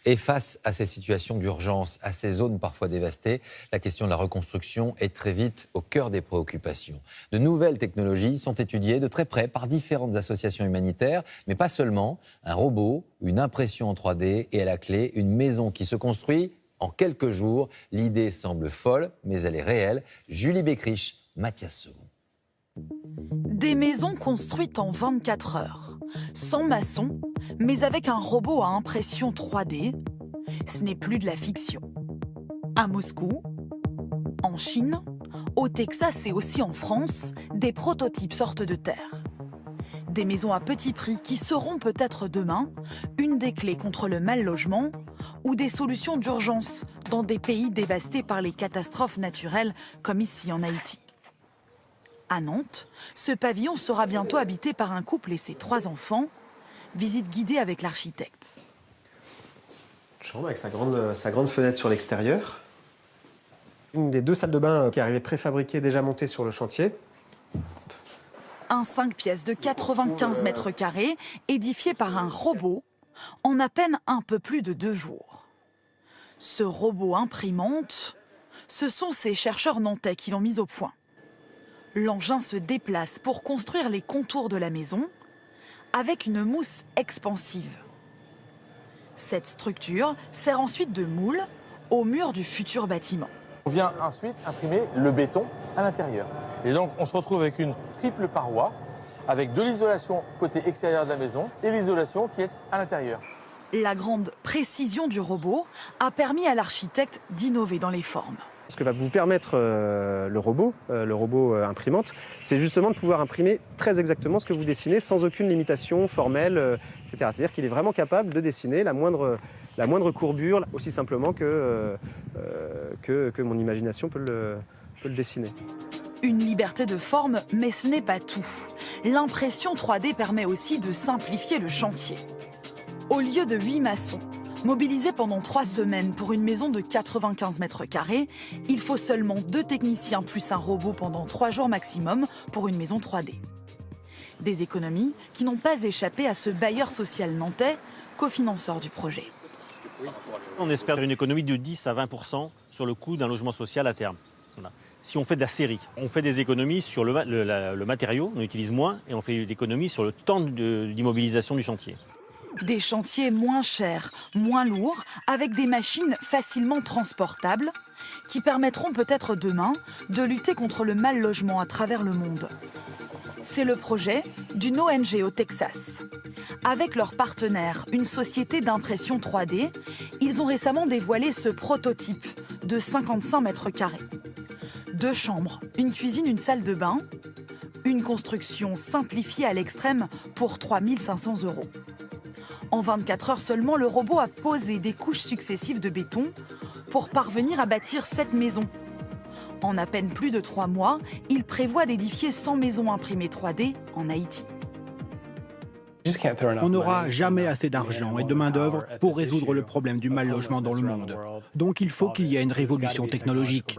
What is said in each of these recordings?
Et face à ces situations d'urgence, à ces zones parfois dévastées, la question de la reconstruction est très vite au cœur des préoccupations. De nouvelles technologies sont étudiées de très près par différentes associations humanitaires, mais pas seulement. Un robot, une impression en 3D et à la clé, une maison qui se construit en quelques jours. L'idée semble folle, mais elle est réelle. Julie Beckrich, Mathias Segond. Des maisons construites en 24 heures, sans maçon, mais avec un robot à impression 3D, ce n'est plus de la fiction. À Moscou, en Chine, au Texas et aussi en France, des prototypes sortent de terre. Des maisons à petit prix qui seront peut-être demain une des clés contre le mal-logement ou des solutions d'urgence dans des pays dévastés par les catastrophes naturelles comme ici en Haïti. À Nantes, ce pavillon sera bientôt habité par un couple et ses 3 enfants. Visite guidée avec l'architecte. Une chambre avec sa grande fenêtre sur l'extérieur. Une des 2 salles de bain qui arrivait préfabriquée, déjà montée sur le chantier. Un 5 pièces de 95 mètres carrés, édifié par un robot, en à peine un peu plus de 2 jours. Ce robot imprimante, ce sont ces chercheurs nantais qui l'ont mis au point. L'engin se déplace pour construire les contours de la maison avec une mousse expansive. Cette structure sert ensuite de moule au mur du futur bâtiment. On vient ensuite imprimer le béton à l'intérieur. Et donc on se retrouve avec une triple paroi, avec de l'isolation côté extérieur de la maison et l'isolation qui est à l'intérieur. La grande précision du robot a permis à l'architecte d'innover dans les formes. Ce que va vous permettre le robot imprimante, c'est justement de pouvoir imprimer très exactement ce que vous dessinez sans aucune limitation formelle, etc. C'est-à-dire qu'il est vraiment capable de dessiner la moindre courbure aussi simplement que mon imagination peut le dessiner. Une liberté de forme, mais ce n'est pas tout. L'impression 3D permet aussi de simplifier le chantier. Au lieu de 8 maçons, mobilisés pendant 3 semaines pour une maison de 95 mètres carrés, il faut seulement 2 techniciens plus un robot pendant 3 jours maximum pour une maison 3D. Des économies qui n'ont pas échappé à ce bailleur social nantais, cofinanceur du projet. On espère une économie de 10 à 20% sur le coût d'un logement social à terme. Voilà. Si on fait de la série, on fait des économies sur le matériau, on utilise moins, et on fait des économies sur le temps d'immobilisation du chantier. Des chantiers moins chers, moins lourds, avec des machines facilement transportables, qui permettront peut-être demain de lutter contre le mal-logement à travers le monde. C'est le projet d'une ONG au Texas. Avec leur partenaire, une société d'impression 3D, ils ont récemment dévoilé ce prototype de 55 mètres carrés. 2 chambres, une cuisine, une salle de bain, une construction simplifiée à l'extrême pour 3 500 €. En 24 heures seulement, le robot a posé des couches successives de béton pour parvenir à bâtir 7 maisons. En à peine plus de 3 mois, il prévoit d'édifier 100 maisons imprimées 3D en Haïti. On n'aura jamais assez d'argent et de main-d'œuvre pour résoudre le problème du mal-logement dans le monde. Donc il faut qu'il y ait une révolution technologique.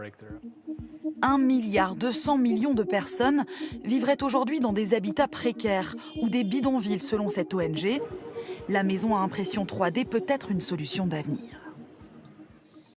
1,2 milliard de personnes vivraient aujourd'hui dans des habitats précaires ou des bidonvilles selon cette ONG. La maison à impression 3D peut être une solution d'avenir.